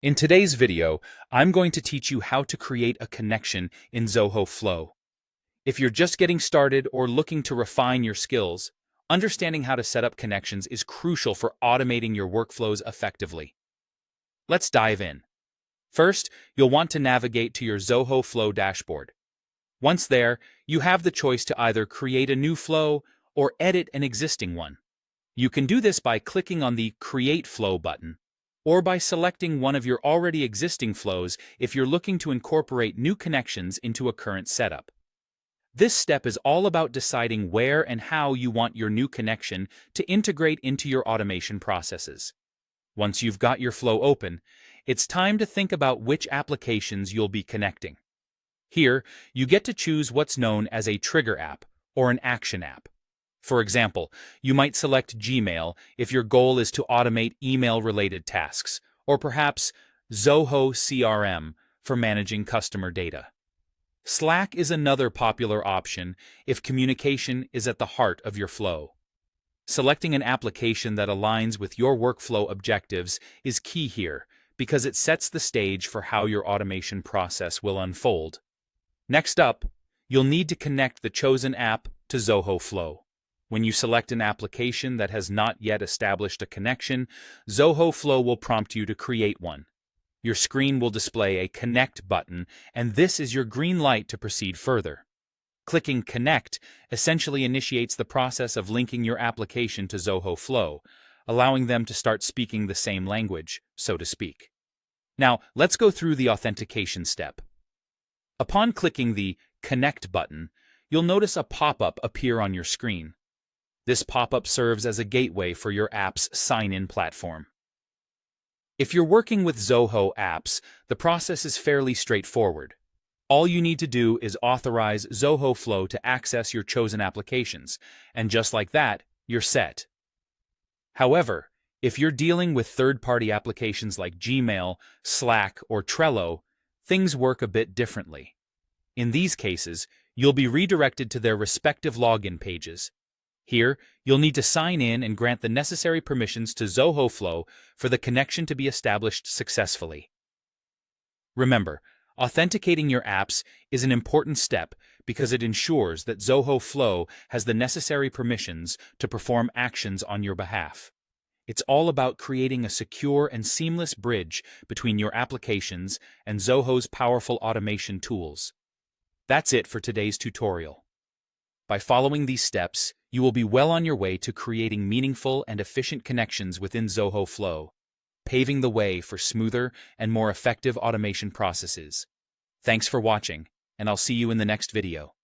In today's video, I'm going to teach you how to create a connection in Zoho Flow. If you're just getting started or looking to refine your skills, understanding how to set up connections is crucial for automating your workflows effectively. Let's dive in. First, you'll want to navigate to your Zoho Flow dashboard. Once there, you have the choice to either create a new flow or edit an existing one. You can do this by clicking on the Create Flow button, or by selecting one of your already existing flows if you're looking to incorporate new connections into a current setup. This step is all about deciding where and how you want your new connection to integrate into your automation processes. Once you've got your flow open, it's time to think about which applications you'll be connecting. Here, you get to choose what's known as a trigger app or an action app. For example, you might select Gmail if your goal is to automate email-related tasks, or perhaps Zoho CRM for managing customer data. Slack is another popular option if communication is at the heart of your flow. Selecting an application that aligns with your workflow objectives is key here because it sets the stage for how your automation process will unfold. Next up, you'll need to connect the chosen app to Zoho Flow. When you select an application that has not yet established a connection, Zoho Flow will prompt you to create one. Your screen will display a Connect button, and this is your green light to proceed further. Clicking Connect essentially initiates the process of linking your application to Zoho Flow, allowing them to start speaking the same language, so to speak. Now, let's go through the authentication step. Upon clicking the Connect button, you'll notice a pop-up appear on your screen. This pop-up serves as a gateway for your app's sign-in platform. If you're working with Zoho apps, the process is fairly straightforward. All you need to do is authorize Zoho Flow to access your chosen applications, and just like that, you're set. However, if you're dealing with third-party applications like Gmail, Slack, or Trello, things work a bit differently. In these cases, you'll be redirected to their respective login pages. Here, you'll need to sign in and grant the necessary permissions to Zoho Flow for the connection to be established successfully. Remember, authenticating your apps is an important step because it ensures that Zoho Flow has the necessary permissions to perform actions on your behalf. It's all about creating a secure and seamless bridge between your applications and Zoho's powerful automation tools. That's it for today's tutorial. By following these steps, you will be well on your way to creating meaningful and efficient connections within Zoho Flow, paving the way for smoother and more effective automation processes. Thanks for watching, and I'll see you in the next video.